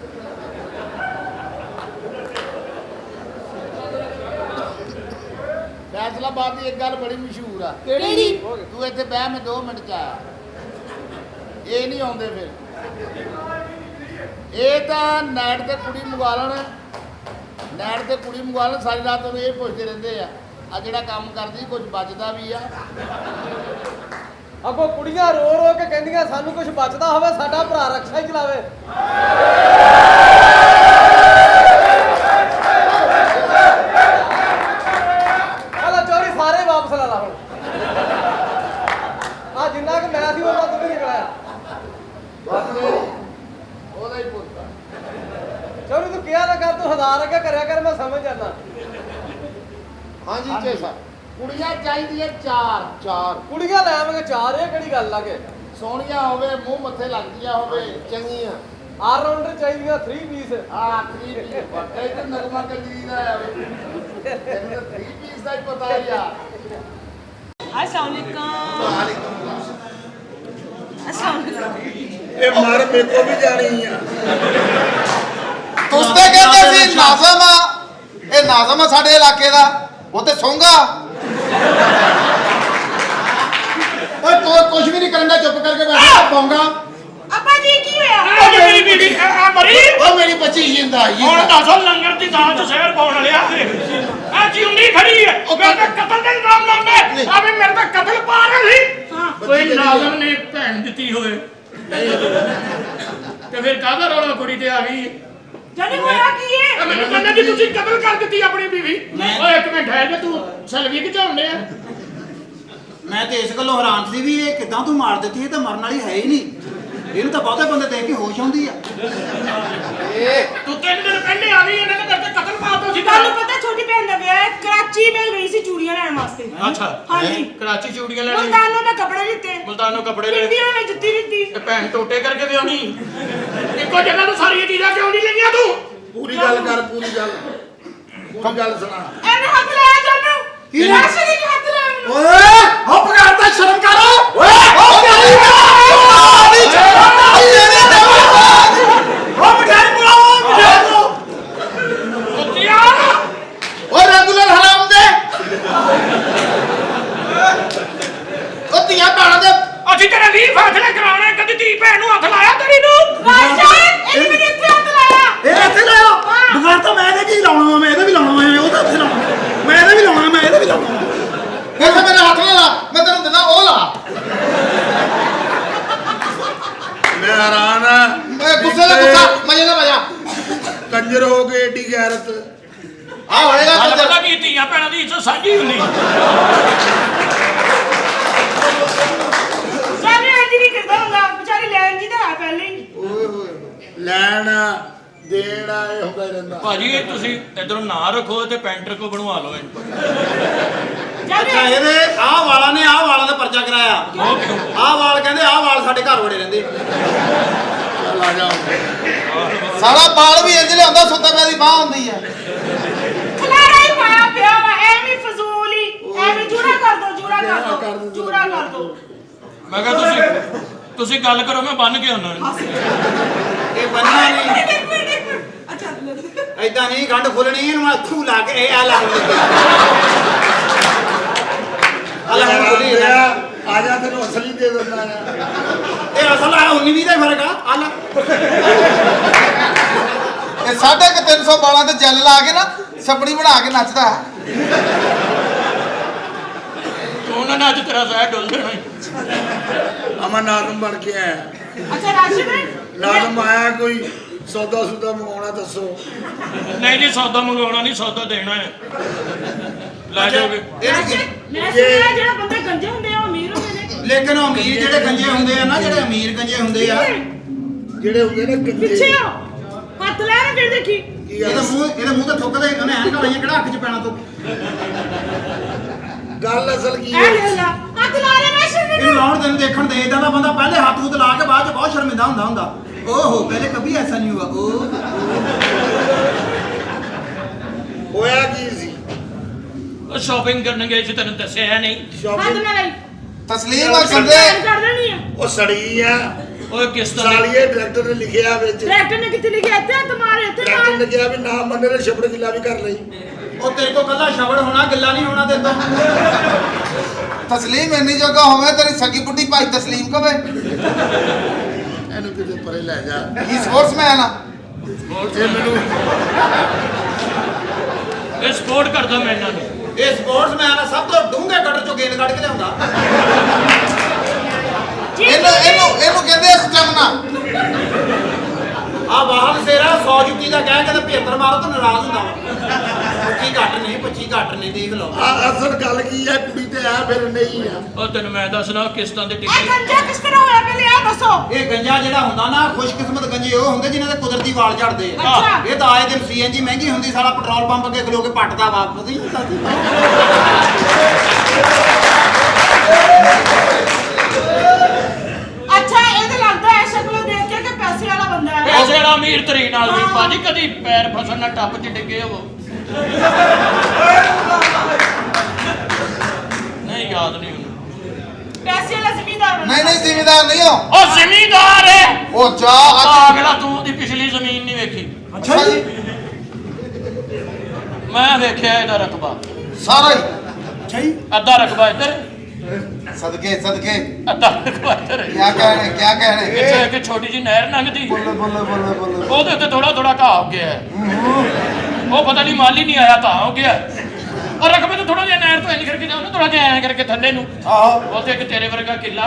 ਫੈਸਲਾਬਾਦ ਦੀ ਇੱਕ ਗੱਲ ਬੜੀ ਮਸ਼ਹੂਰ ਆ। केड़ी? ਤੂੰ ਇੱਥੇ ਬਹਿ, ਮੈਂ 2 ਮਿੰਟ ਚ ਆਇਆ। ਇਹ ਨਹੀਂ ਆਉਂਦੇ ਫਿਰ। ਇਹ ਤਾਂ ਨਾਈਟ ਤੇ ਕੁੜੀ ਮੰਗਵਾ ਲੈਣ। ਨਾਈਟ ਤੇ ਕੁੜੀ ਮੰਗਵਾ ਲੈਣ, ਸਾਰੀ ਰਾਤ ਉਹਨੂੰ ਇਹ ਪੁੱਛਦੇ ਰਹਿੰਦੇ ਆ ਆ ਜਿਹੜਾ ਕੰਮ ਕਰਦੀ ਕੁਝ ਬਚਦਾ ਵੀ ਆ। ਅੱਗੋਂ ਕੁੜੀਆਂ ਰੋ ਰੋ ਕੇ ਕਹਿੰਦੀਆਂ ਸਾਨੂੰ ਕੁਝ ਬਚਦਾ ਹੋਵੇ ਸਾਡਾ ਭਰਾ ਰਕਸ਼ਾ ਹੀ ਚਲਾਵੇ। ਆਲਾ ਚੋਰੀ ਸਾਰੇ ਵਾਪਸ ਲਾ ਲਾ ਹੁਣ। ਆ ਜਿੰਨਾ ਕਿ ਮੈਂ ਸੀ ਉਹਨਾਂ ਤੋਂ ਵੀ ਨਿਕਲਿਆ। ਉਹਦਾ ਹੀ ਪੁੱਤ ਚੋਰੀ ਤੂੰ ਕਿਹਾ ਨਾ ਕਰ, ਤੂੰ ਹਜ਼ਾਰ ਅੱਗੇ ਕਰਿਆ ਕਰ, ਮੈਂ ਸਮਝ ਜਾਂਦਾ। ਹਾਂਜੀ ਚੇ ਸਾਹਿਬ ਕੁੜੀਆਂ ਚਾਹੀਦੀਆਂ 4 4 ਕੁੜੀਆਂ ਲੈ ਆਵਾਂਗੇ 4, ਇਹ ਕਿਹੜੀ ਗੱਲ ਆ ਕੇ। ਸੋਹਣੀਆਂ ਹੋਵੇ, ਮੂੰਹ ਮੱਥੇ ਲੱਗਦੀਆਂ ਹੋਵੇ, ਚੰਗੀਆਂ ਆਲ ਰਾਉਂਡਰ ਚਾਹੀਦੀਆਂ 3 ਪੀਸ। ਆਖਰੀ ਵੀ ਵੱਡੇ ਤੇ ਨਗਮਾ ਕੰਜਰੀ ਦਾ ਆਵੇ ਤੈਨੂੰ ਤਾਂ 3 ਪੀਸ ਦਾ ਹੀ ਪਤਾ ਹੀ ਆ। अस्सलाम ਇਹ ਮਰ ਮੇਰੇ ਕੋ ਵੀ ਜਾਣੀ ਆ। ਤੁਸੀਂ ਕਹਿੰਦੇ ਸੀ ਨਾਜ਼ਮ ਆ, ਇਹ ਨਾਜ਼ਮ ਆ ਸਾਡੇ ਇਲਾਕੇ ਦਾ, ਉਹ ਤੇ ਸੌਂਗਾ। ਓਏ ਕੋਈ ਕੁਝ ਵੀ ਨਹੀਂ ਕਰਨ ਦਾ, ਚੁੱਪ ਕਰਕੇ ਬੈਠਾ ਪਾਉਂਗਾ। अब्बा जी की होया ਉਹ ਮੇਰੀ ਬੀਬੀ ਮਰੀ ਉਹ ਮੇਰੀ ਬੱਚੀ ਜਿੰਦਾ ਹੁਣ ਦੱਸੋ ਲੰਗਰ ਦੀ ਦਾਲ ਚ ਸ਼ਹਿਰ ਪਾਉਣ ਵਾਲਿਆ ਆ ਜਿਉਂਦੀ ਖੜੀ ਹੈ ਮੇਰੇ ਤਾਂ ਕਤਲ ਦੇ ਇਲਜ਼ਾਮ ਲਾਉਂਦੇ ਆ ਵੀ ਮੇਰੇ ਤਾਂ ਕਤਲ ਪਾ ਰਹੇ ਸੀ। ਕੋਈ ਨਾਜ਼ਮ ਨੇ ਭੈਣ ਦਿੱਤੀ ਹੋਵੇ ਤੇ ਫਿਰ ਕਾਹਦਾ ਰੌਲਾ ਕੁੜੀ ਤੇ ਆ ਗਈ। जाने होया की है ਮੈਨੂੰ ਕਹਿੰਦਾ ਜੀ ਤੁਸੀਂ ਕਤਲ ਕਰ ਦਿੱਤੀ ਆਪਣੀ ਬੀਵੀ। ਓਏ ਇੱਕ ਮਿੰਟ ਠਹਿਰ ਜਾ, ਤੂੰ ਸਲਵੀ ਕਿਚਾਉਂਦੇ ਆ। ਮੈਂ ਤੇ ਇਸ ਗੱਲੋਂ ਹੈਰਾਨ ਸੀ ਵੀ ਇਹ ਕਿਦਾਂ ਤੂੰ ਮਾਰ ਦਿੱਤੀ, ਇਹ ਤਾਂ ਮਰਨ ਵਾਲੀ ਹੈ ਹੀ ਨਹੀਂ। ਇਹਨੂੰ ਤਾਂ ਬਹੁਤੇ ਬੰਦੇ ਦੇਖ ਕੇ ਹੋਸ਼ ਆਉਂਦੀ ਆ। ਤੂੰ 3 ਦਿਨ ਪਹਿਲੇ ਆ ਗਈ, ਇਹਨਾਂ ਨੇ ਮੇਰੇ ਤੇ ਕਤਲ ਪਾਤਾ ਸੀ। ਤੁਹਾਨੂੰ ਪਤਾ ਛੋਟੀ ਭੈਣ ਦਾ ਵਿਆਹ ਹੈ, ਕਰਾਚੀ ਮੈਂ ਗਈ ਸੀ ਚੂੜੀਆਂ ਲੈਣ ਵਾਸਤੇ। ਅੱਛਾ ਹਾਂਜੀ ਕਰਾਚੀ ਚੂੜੀਆਂ ਲੈਣੀ, ਮੁਲਤਾਨੋਂ ਦਾ ਕੱਪੜੇ ਲਿੱਤੇ, ਮੁਲਤਾਨੋਂ ਕੱਪੜੇ ਲੈ ਇੰਡੀਆ ਵਿੱਚ ਜੁੱਤੀ ਲਿੱਤੀ। ਤੇ ਭੈਣ ਟੋਟੇ ਕਰਕੇ ਵਿਆਹਣੀ ਇੱਕੋ ਜਗ੍ਹਾ ਤੋਂ ਸਾਰੀਆਂ ਚੀਜ਼ਾਂ ਕਿਉਂ ਨਹੀਂ ਲਈਆਂ ਤੂੰ। ਪੂਰੀ ਗੱਲ ਕਰ, ਪੂਰੀ ਗੱਲ ਸੁਣਾ। ਐਵੇਂ ਹੱਥ ਲਾਇਆ ਜਾਨੂੰ ਕੀ ਰਾਸ਼ੀ ਦੀ ਹੱਥ ਲਾਇਆ ਮੈਨੂੰ। ਓਏ ਹੋ ਪਗਾਰਤਾ, ਸ਼ਰਮ ਕਰ। ਓਏ ਹੋ ਗਈ ਹੋ ਮਠਾਈ ਬੁਲਾਓ। ਕੁੱਤਿਆ ਓ ਰੈਗੂਲਰ ਹਰਾਮ ਦੇ ਉਹ ਧੀਆਂ ਭੈਣਾਂ ਦੇ ਅਸੀਂ ਤੇਰੇ 20 ਫੈਸਲੇ ਕਰਾਉਣੇ, ਕਦੀ ਧੀ ਭੈਣ ਨੂੰ ਹੱਥ ਲਾਇਆ ਤੇਰੀ ਨੂੰ। ਰਾਸ਼ਾ ਇਹਨੇ ਮੈਨੂੰ ਇੱਥੇ ਹੱਥ ਲਾਇਆ। ਇਹ ਇੱਥੇ ਲਾਇਆ ਬਗਾਰ ਤਾਂ ਮੈਂ ਇਹਦੇ ਕੀ ਲਾਉਣਾ ਵਾ, ਮੈਂ ਇਹਦੇ ਵੀ ਲਾਉਣਾ ਵਾ, ਉਹ ਤਾਂ ਇੱਥੇ ਲਾਉਣਾ, ਮੈਂ ਇਹਦੇ ਵੀ ਲਾਉਣਾ, ਮੈਂ ਇਹਦੇ ਵੀ ਲਾਉਣਾ। ਇੱਥੇ ਮੇਰੇ ਹੱਥ ਨਾ ਲਾ, ਮੈਂ ਤੈਨੂੰ ਦਿੰਦਾ ਉਹ ਲਾ। ਮੈਂ ਹੈਰਾਨ ਆ। ਓਏ ਗੁੱਸੇ ਦਾ ਗੁੱਸਾ, ਮਜੇ ਦਾ ਮਜਾ। ਕੰਜਰ ਹੋ ਗਏ ਏਡੀ ਗੈਰਤ। ਆ ਹੋਏਗਾ ਗੱਲ ਕੰਜਰ। ਪਤਾ ਕੀ, ਧੀਆਂ ਭੈਣਾਂ ਦੀ ਇੱਜ਼ਤ ਸਾਂਝੀ ਹੁੰਦੀ। ਜਾਨੇ ਇੰਜ ਨਹੀਂ ਕਰਦਾ ਹੁੰਦਾ, ਵਿਚਾਰੀ ਲੈਣ ਜੀ ਤਾਂ ਹੈ ਪਹਿਲੇ ਹੀ। ਓਏ ਹੋਏ ਲੈਣ ਦੇਣਾ ਇਹ ਹੁੰਦਾ ਹੀ ਰਹਿੰਦਾ। ਭਾਜੀ ਇਹ ਤੁਸੀਂ ਇਧਰੋਂ ਨਾ ਰੱਖੋ ਤੇ ਪੈਂਟਰ ਕੋ ਬਣਵਾ ਲਓ ਇਹਨੂੰ। ਅੱਛਾ ਇਹਦੇ ਆਹ ਵਾਲਾਂ ਨੇ ਆਹ ਵਾਲਾਂ ਦਾ ਪਰਚਾ ਕਰਾਇਆ। ਆਹ ਵਾਲ ਕਹਿੰਦੇ ਆਹ ਵਾਲ ਸਾਡੇ ਘਰ ਵੜੇ ਰਹਿੰਦੇ। ਚੱਲ ਆ ਜਾ। ਸਾਲਾ ਬਾਲ ਵੀ ਇੰਜ ਲਿਆਉਂਦਾ, ਸੁੱਤਾ ਪਿਆ ਦੀ ਬਾਹ ਹੁੰਦੀ ਆ। ਖਲਾਰਾ ਹੀ ਪਾਇਆ ਪਿਆ ਵਾ, ਐਵੇਂ ਫਜ਼ੂਲ ਹੀ, ਐਵੇਂ ਜੂੜਾ ਕਰ ਦੋ, ਜੂੜਾ ਕਰ ਦੋ, ਜੂੜਾ ਕਰ ਦੋ। ਮੈਂ ਕਿਹਾ ਤੁਸੀਂ ਗੱਲ ਕਰੋ, ਮੈਂ ਬੰਨ ਕੇ ਆਉਣਾ। ਇਹ ਬੰਨਣਾ ਨਹੀਂ, ਇੱਕ ਮਿੰਟ ਅੱਛਾ ਏਦਾਂ ਨਹੀਂ ਗੰਢ ਖੁੱਲਣੀ, ਇਹਨੂੰ ਅੱਥੂ ਲਾ ਕੇ ਇਹ ਆ ਲਾ ਲੱਗੇ। ਆ ਜਾ ਤੈਨੂੰ ਅਸਲੀ ਦੇ ਦਿੰਦਾ ਆ। ਇਹ ਅਸਲ ਆ 19-20 ਦਾ ਹੀ ਫਰਕ ਆ ਲਾ। ਇਹ 350 ਬਾਲਾਂ ਤੇ ਜੈਲ ਲਾ ਕੇ ਨਾ ਛਪੜੀ ਬਣਾ ਕੇ ਨੱਚਦਾ। ਉਹਨਾਂ ਨੇ ਅੱਜ ਤੇਰਾ ਸਾਹ ਡੁੱਲ ਦੇਣਾ। ਅਮਨ ਨਾਜ਼ਮ ਬਣ ਕੇ ਆਇਆ। ਅੱਛਾ ਰਾਸ਼ਿਦ ਨਾਜ਼ਮ ਆਇਆ, ਕੋਈ ਸੌਦਾ ਸੁਦਾ ਮੰਗਾਉਣਾ ਦੱਸੋ। ਨਹੀਂ ਜੀ ਸੌਦਾ ਮੰਗਵਾਉਣਾ ਨਹੀਂ, ਸੌਦਾ ਦੇਣਾ ਹੈ। ਲੈ ਜਾਓਗੇ। ਮੈਂ ਸੁਣਿਆ ਜਿਹੜਾ ਬੰਦੇ ਗੰਜੇ ਹੁੰਦੇ ਆ ਉਹ ਅਮੀਰ ਹੁੰਦੇ ਨੇ। ਲੇਕਿਨ ਉਹ ਅਮੀਰ ਜਿਹੜੇ ਗੰਜੇ ਹੁੰਦੇ ਆ ਨਾ, ਜਿਹੜੇ ਅਮੀਰ ਗੰਜੇ ਹੁੰਦੇ ਆ, ਜਿਹੜੇ ਹੁੰਦੇ ਨੇ ਪਿੱਛੇ ਕੰਜੇ। ਹੋ ਹੱਥ ਲੈ ਨਾ ਫਿਰ ਦੇਖੀ। ਇਹਦੇ ਮੂੰਹ ਤੇ ਥੁੱਕਦੇ, ਉਹਨੇ ਐਨਕਾਂ ਲਾਈਆਂ, ਕਿਹੜਾ ਅੱਖ 'ਚ ਪੈਣਾ ਤੋਂ। ਗੱਲ ਅਸਲ ਕੀ ਐ ਹੈ? ਲੈ ਲਾ ਹੱਥ ਲਾ ਰਿਹਾ ਰਾਸ਼ਿਦ ਇਹਨੂੰ ਮੈਨੂੰ। ਲਾਉਣ ਤੈਨੂੰ ਦੇਖਣ ਦੇ ਇਦਾਂ ਦਾ ਬੰਦਾ ਪਹਿਲੇ ਹੱਥ ਹੁੱਥ ਲਾ ਕੇ ਬਾਅਦ 'ਚ ਬਹੁਤ ਸ਼ਰਮਿੰਦਾ ਹੁੰਦਾ। ਓਹੋ ਪਹਿਲੇ ਕभी ਐਸਾ ਨਹੀਂ ਹੁਆ। ਹੋਇਆ ਕੀ ਸੀ? ਉਹ ਸ਼ਾਪਿੰਗ ਕਰਨ ਗਏ ਸੀ, ਤੈਨੂੰ ਦੱਸਿਆ ਨਹੀਂ। ਹੱਥ ਸ਼ਾਪਿੰਗ ਨਾ ਲਈ ਤਸਲੀਮ ਆ ਕੰਦੇ। ਕਰ ਦੇਣੀ ਆ। ਉਹ ਸੜੀ ਆ। ਓਏ ਕਿਸ ਤਰ੍ਹਾਂ ਸਾਲੀਏ ਡਾਇਰੈਕਟਰ ਨੇ ਲਿਖਿਆ ਵਿੱਚ। ਡਾਇਰੈਕਟਰ ਨੇ ਕਿੱਥੇ ਲਿਖਿਆ? ਇੱਥੇ ਹੱਥ ਮਾਰ, ਇੱਥੇ ਡਾਇਰੈਕਟਰ ਮਾਰ। ਨੇ ਕਿਹਾ ਵੀ ਨਾ ਮੰਨੇ ਤੇ ਛਪੜ ਗਿੱਲਾ ਵੀ ਕਰ ਲਈ। ਉਹ ਤੇਰੇ ਕੋਲ ਕੱਲਾ ਸ਼ਬਦ ਹੋਣਾ, ਗੱਲਾਂ ਨਹੀਂ ਹੋਣਾ ਤੇਰੇ ਤੋਂ। ਤਸਲੀਮ ਇੰਨੀ ਜਗ੍ਹਾ ਹੋਵੇ, ਤੇਰੀ ਸਗੀ ਬੁੱਢੀ ਭਾਈ ਤਸਲੀਮ ਕਵੇ। ਇਹਨੂੰ ਕਿਤੇ ਪਰੇ ਲੈ ਜਾ। ਕੀ ਸਪੋਰਟਸਮੈਨ ਆ। ਇਹ ਮੈਨੂੰ ਇਹ ਸਪੋਰਟ ਕਰਦਾ ਮੈਂ ਇਹਨਾਂ ਨੂੰ। ਇਹ ਸਪੋਰਟਸਮੈਨ ਆ, ਸਭ ਤੋਂ ਡੂੰਘੇ ਕੱਟ ਚੋਂ ਗੇਂਦ ਕੱਢ ਕੇ ਲਿਆਉਂਦਾ। ਇਹਨੂੰ ਕਹਿੰਦੇ ਸਟੈਮਨਾ। ਆ ਵਾਹਨ ਸੇਰਾ 100 ਜੁੱਤੀ ਦਾ ਕਹਿ ਕੇ ਤੇ 75 ਮਾਰੋ ਤਾਂ ਨਾਰਾਜ਼ ਹੁੰਦਾ ਵਾ 25 ਘੱਟ ਨਹੀਂ 25 ਘੱਟ ਨਹੀਂ ਦੇਖ ਲਓ। ਅਸਲ ਗੱਲ ਕੀ ਹੈ, ਕੁੜੀ ਤੇ ਆ ਫਿਰ ਨਹੀਂ ਆ। ਉਹ ਤੈਨੂੰ ਮੈਂ ਦੱਸਣਾ ਕਿਸ਼ਤਾਂ ਦੇ ਇਹ ਟਿੱਕੇ ਗੰਜਾ ਕਿਸ ਤਰ੍ਹਾਂ ਹੋਇਆ ਪਹਿਲੇ ਆ ਦੱਸੋ। ਇਹ ਗੰਜਾ ਜਿਹੜਾ ਹੁੰਦਾ ਨਾ, ਖੁਸ਼ਕਿਸਮਤ ਗੰਜੇ ਉਹ ਹੁੰਦੇ ਜਿਨ੍ਹਾਂ ਦੇ ਕੁਦਰਤੀ ਵਾਲ ਝੜਦੇ ਆ। ਅੱਛਾ। ਇਹ ਤਾਂ ਆਏ ਦਿਨ ਸੀਐਨਜੀ ਮਹਿੰਗੀ ਹੁੰਦੀ, ਸਾਲਾ ਪੈਟਰੋਲ ਪੰਪ ਅੱਗੇ ਖਲੋ ਕੇ ਪੱਟਦਾ ਵਾ। ਪਤਾ ਹੀ ਨਹੀਂ ਸਾਥੀ ਅੱਛਾ ਇਹਦੇ ਲੱਗਦਾ ਐ ਸ਼ਕਲੋਂ ਦੇਖ ਕੇ ਕਿ ਪੈਸੇ ਵਾਲਾ ਬੰਦਾ ਹੈ। ਪੈਸੇ ਵਾਲਾ ਅਮੀਰ ਤਰੀ ਨਾਲ ਵੀ ਭਾਜੀ ਕਦੀ ਪੈਰ ਫਸਣ ਨਾਲ ਟੱਪ ਚ ਡਿੱਗੇ ਹੋ ਨਹੀਂ ਯਾਦ ਨਹੀਂ ਉਹਨੂੰ ਪੈਸੇ ਵਾਲਾ ਜ਼ਿਮੀਂਦਾਰ ਬੰਦਾ। ਨਹੀਂ ਜ਼ਿਮੀਦਾਰ ਨਹੀਂ ਹੋ। ਉਹ ਜ਼ਿਮੀਂਦਾਰ ਹੈ ਉਹ ਜਾ ਅਗਲਾ ਤੂੰ ਦੀ ਪਿਛਲੀ ਜ਼ਮੀਨ ਨਹੀਂ ਵੇਖੀ ਅੱਛਾ ਜੀ। ਮੈਂ ਵੇਖਿਆ ਇਹਦਾ ਰਕਬਾ ਸਾਰਾ ਹੀ ਅੱਛਾ ਜੀ। ਅੱਧਾ ਰਕਬਾ ਇੱਧਰ ਸਦਕੇ ਸਦਕੇ। ਅੱਧਾ ਰਕਬਾ ਇੱਧਰ ਕੀ ਕਹਿਣੇ ਕੀ ਕਹਿਣੇ। ਇੱਥੇ ਇੱਕ ਛੋਟੀ ਜਿਹੀ ਨਹਿਰ ਲੰਘਦੀ ਬੋਲੇ ਬੋਲੇ ਬੋਲੇ ਬੋਲੇ। ਉਹਦੇ ਉੱਤੇ ਥੋੜਾ ਥੋੜਾ ਘਾਹ ਹੋ ਗਿਆ ਹੈ। ਉਹ ਪਤਾ ਨਹੀਂ ਮਾਲੀ ਨਹੀਂ ਆਇਆ ਘਾਹ ਹੋ ਗਿਆ ਔਰ ਰਕਬੇ ਤੋਂ ਥੋੜਾ ਜਿਹਾ ਨਹਿਰ ਤੋਂ ਇੰਜ ਕਰਕੇ ਜਾਓ ਨਾ ਥੋੜਾ ਜਿਹਾ ਐਂ ਕਰਕੇ ਥੱਲੇ ਨੂੰ ਆਹੋ ਉੱਥੇ ਇੱਕ ਤੇਰੇ ਵਰਗਾ ਕਿੱਲਾ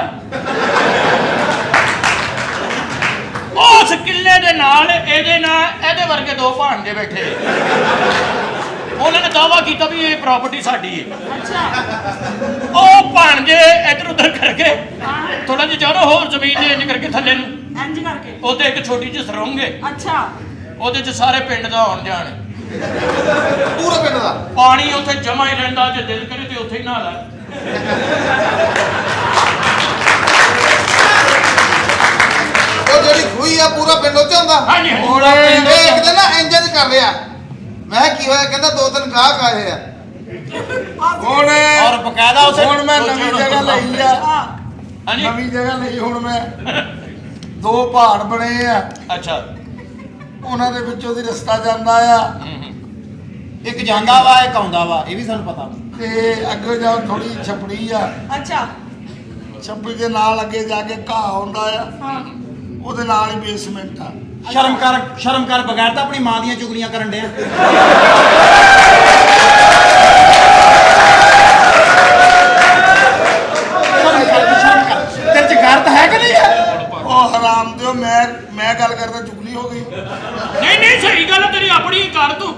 ਉਸ ਕਿੱਲੇ ਦੇ ਨਾਲ ਇਹਦੇ ਵਰਗੇ ਦੋ ਭਾਣਜੇ ਬੈਠੇ ਉਹਨਾਂ ਨੇ ਦਾਅਵਾ ਕੀਤਾ ਵੀ ਇਹ ਪ੍ਰਾਪਰਟੀ ਸਾਡੀ ਹੈ। ਅੱਛਾ ਉਹ ਭਾਣਜੇ ਇੱਧਰ ਉੱਧਰ ਕਰਕੇ ਥੋੜਾ ਜਿਹਾ ਜਾਓ ਨਾ ਹੋਰ ਜ਼ਮੀਨ ਦੇ ਇੰਜ ਕਰਕੇ ਥੱਲੇ ਨੂੰ ਇੰਜ ਕਰਕੇ। ਉਹਦੇ ਇੱਕ ਛੋਟੀ ਜਿਹੀ ਸਰੰਗ ਹੈ ਅੱਛਾ ਉਹਦੇ 'ਚ ਸਾਰੇ ਪਿੰਡ ਦਾ ਆਉਣ ਜਾਣ ਪੂਰੇ ਪਿੰਡ ਦਾ ਪਾਣੀ ਉੱਥੇ ਜਮਾ ਹੀ ਰਹਿੰਦਾ ਜੇ ਦਿਲ ਕਰੇ ਤੇ ਉੱਥੇ ਹੀ ਨਹਾ ਲੈ ਉਹ ਜਿਹੜੀ ਖੂਹੀ ਆ ਪੂਰਾ ਪਿੰਡ ਉੱਤੇ ਹੁੰਦਾ। ਹਾਂਜੀ ਹੁਣ ਇਹ ਇੱਕ ਦਿਨ ਨਾ ਇੰਜਨ ਕਰ ਰਿਹਾ। ਮੈਂ ਕੀ ਹੋਇਆ ਕਹਿੰਦਾ 2-3 ਗਾਹਕ ਆਏ ਆ। ਹੁਣ ਔਰ ਬਕਾਇਦਾ ਉੱਥੇ ਹੁਣ ਮੈਂ ਨਵੀਂ ਜਗ੍ਹਾ ਲਈ ਆ। ਹਾਂਜੀ ਨਵੀਂ ਜਗ੍ਹਾ ਲਈ ਹੁਣ ਮੈਂ 2 ਪਹਾੜ ਬਣੇ ਆ, ਅੱਛਾ ਉਹਨਾਂ ਦੇ ਵਿੱਚੋਂ ਦੀ ਰਸਤਾ ਜਾਂਦਾ ਆ ਇੱਕ ਜਾਂਦਾ ਵਾ ਇੱਕ ਆਉਂਦਾ ਵਾ, ਇਹ ਵੀ ਸਾਨੂੰ ਪਤਾ। ਤੇ ਅੱਗੇ ਜਾ ਥੋੜੀ ਛਪੜੀ ਆ, ਅੱਛਾ ਛਪੜੀ ਦੇ ਨਾਲ ਅੱਗੇ ਜਾ ਕੇ ਘਾਹ ਆਉਂਦਾ ਆ, ਹਾਂ ਉਹਦੇ ਨਾਲ ਹੀ ਬੇਸਮੈਂਟ ਆ। ਸ਼ਰਮ ਕਰ ਬਗੈਰ ਤਾਂ ਆਪਣੀ ਮਾਂ ਦੀਆਂ ਚੁਗਲੀਆਂ ਕਰਨ ਡਿਆ। ਸ਼ਰਮ ਕਰ ਤੇਰੇ ਚ ਗੈਰਤ ਹੈ ਕਿ ਨਹੀਂ ਹੈ? ਉਹ ਹਰਾਮ ਦਿਓ, ਮੈਂ ਗੱਲ ਕਰਦਾ ਚੁਗਲੀ ਹੋ ਗਈ। ਨਹੀਂ ਸਹੀ ਗੱਲ ਤੇਰੀ ਆਪਣੀ ਕਰ ਤੂੰ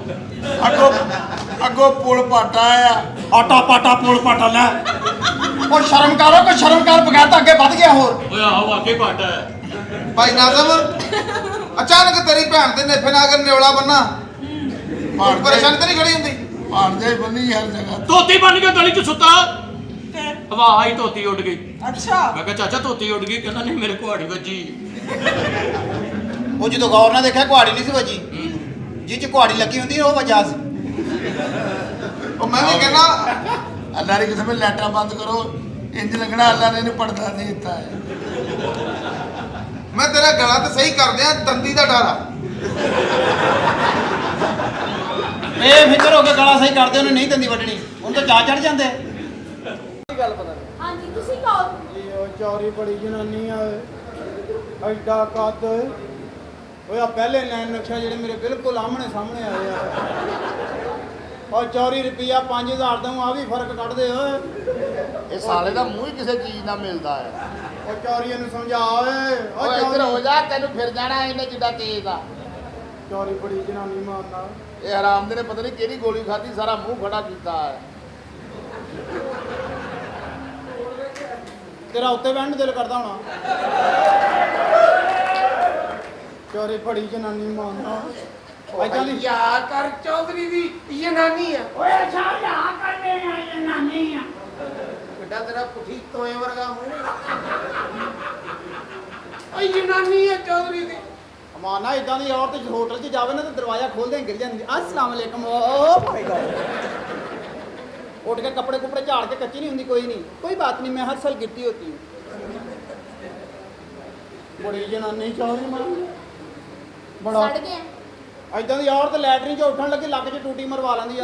ਅੱਗੋਂ ਪੁਲ ਪਾਟਾ ਆ, ਆਟਾ ਪਾਟਾ ਪੋਲ ਪਾਟਾ ਲੈ। ਉਹ ਸ਼ਰਮ ਕਰੋ ਕਿ ਸ਼ਰਮ ਕਰ ਬਗੈਰ ਤਾਂ ਅੱਗੇ ਵੱਧ ਗਿਆ ਹੋਰ। ਓਏ ਆਹੋ ਵਾਕੇ ਪਾਟਾ ਹੈ ਭਾਈ ਨਾਜ਼ਮ ਅਚਾਨਕ ਤੇਰੀ ਭੈਣ ਦੇ ਨੇਫੇ ਨਾਲ ਅਗਰ ਨਿਉਲਾ ਬੰਨਾ ਪਰੇਸ਼ਾਨ ਤੇ ਨਹੀਂ ਖੜੀ ਹੁੰਦੀ। ਭਾਂਡੇ ਬੰਨੀ ਹਰ ਜਗ੍ਹਾ। ਧੋਤੀ ਬਣ ਕੇ ਗਲੀ 'ਚ ਸੁੱਤਾ ਫਿਰ ਹਵਾ ਆਈ ਧੋਤੀ ਉੱਡ ਗਈ ਅੱਛਾ ਮੈਂ ਕਿਹਾ ਚਾਚਾ ਧੋਤੀ ਉੱਡ ਗਈ ਕਹਿੰਦਾ ਨਹੀਂ ਮੇਰੇ ਕੁਹਾੜੀ ਵੱਜੀ ਉਹ ਜਦੋਂ ਗੌਰ ਨਾਲ ਦੇਖਿਆ ਕੁਹਾੜੀ ਨਹੀਂ ਸੀ ਵੱਜੀ, ਜਿਹ ਚ ਕੁਹਾੜੀ ਲੱਗੀ ਹੁੰਦੀ ਉਹ ਵਜਾ ਸੀ। ਉਹ ਮੈਂ ਵੀ ਕਹਿੰਦਾ ਅੱਲਾ ਦੀ ਕਿਸਮ ਲਾਈਟਾਂ ਬੰਦ ਕਰੋ, ਇੰਜ ਲੱਗਣਾ ਅੱਲਾ ਨੇ ਇਹਨੂੰ ਪਰਦਾ ਦੇ ਦਿੱਤਾ ਹੈ। ਮੈਂ ਤੇਰਾ ਗਲਾ ਤੇ ਸਹੀ ਕਰ ਦਿਆਂ, ਦੰਦੀ ਦਾ ਡਰ ਆ। ਇਹ ਫਿਕਰ ਹੋ ਕੇ ਗਲਾ ਸਹੀ ਕਰਦੇ ਉਹਨੇ ਨਹੀਂ ਦੰਦੀ ਵੱਢਣੀ, ਉਹਨੂੰ ਤਾਂ ਚਾਹ ਚੜ ਜਾਂਦੇ। ਗੱਲ ਪਤਾ ਹਾਂਜੀ ਤੁਸੀਂ ਕਹੋ। ਜੀ ਉਹ ਚੌਰੀ ਬੜੀ ਜਨਾਨੀ ਆ ਐਡਾ ਕੱਦ ਓਏ ਆ ਪਹਿਲੇ ਨੈਣ ਨਕਸ਼ਾ ਜਿਹੜੇ ਮੇਰੇ ਬਿਲਕੁਲ ਆਹਮਣੇ ਸਾਹਮਣੇ ਆਏ ਆ। ਉਹ ਚੌਰੀ ਰੁਪਿਆ 5000 ਦਊਂ, ਆ ਵੀ ਫਰਕ ਕੱਢ ਦੇ ਓਏ। ਇਹ ਸਾਲੇ ਦਾ ਮੂੰਹ ਹੀ ਕਿਸੇ ਚੀਜ਼ ਨਾਲ ਮਿਲਦਾ ਹੈ। ਉਹ ਚੌਰੀਆਂ ਨੂੰ ਸਮਝਾ ਓਏ। ਉਹ ਇੱਧਰ ਹੋ ਜਾ, ਤੈਨੂੰ ਫਿਰ ਜਾਣਾ ਇਹਨੇ ਜਿੱਦਾਂ ਤੇਜ਼ ਆ। ਚੌਰੀ ਬੜੀ ਜਨਾਨੀ ਮਾਰਨਾ। ਇਹ ਹਰਾਮ ਦੇ ਨੇ ਪਤਾ ਨਹੀਂ ਕਿਹੜੀ ਗੋਲੀ ਖਾਧੀ, ਸਾਰਾ ਮੂੰਹ ਖੜਾ ਕੀਤਾ ਹੈ। ਤੇਰਾ ਉੱਤੇ ਬਹਿਣ ਨੂੰ ਦਿਲ ਕਰਦਾ ਹੋਣਾ। ਚੌਰੀ ਬੜੀ ਜਨਾਨੀ ਮਾਰਨਾ। ਐਦਾਂ ਦੀ ਯਾ ਕਰ ਚੌਧਰੀ ਦੀ ਜਨਾਨੀ ਆ। ਓਏ ਅੱਛਾ ਯਾ ਕਰਨੇ ਆ ਜਨਾਨੀ ਆ। ਕਿੱਡਾ ਤੇਰਾ ਪੁੱਠੀ ਤੋਏ ਵਰਗਾ ਮੂੰਹ। ਓਏ ਜਨਾਨੀ ਆ ਚੌਧਰੀ ਦੀ। ਮਾਨਾ ਇਦਾਂ ਦੀ ਔਰਤ ਜੇ ਹੋਟਲ 'ਚ ਜਾਵੇ ਨਾ ਤਾਂ ਦਰਵਾਜ਼ਾ ਖੋਲਦੇ ਗਿਰ ਜਾਂਦੀ। अस्सलाम वालेकुम। Oh my God. उठ के कपड़े कुपड़े झाड़ के कच्ची नहीं होती, कोई नहीं, कोई बात नहीं, मैं हर साल गिरती होती हूँ। बड़ी जनानी चौधरी मां बड़ा ਸੜ ਗਏ ਇਦਾਂ ਦੀ ਔਰਤ ਲੈਟਰਿਨ 'ਚ ਉੱਠਣ ਲੱਗੀ ਲੱਕ 'ਚ ਟੂਟੀ ਮਰਵਾ ਲੈਂਦੀ ਆ।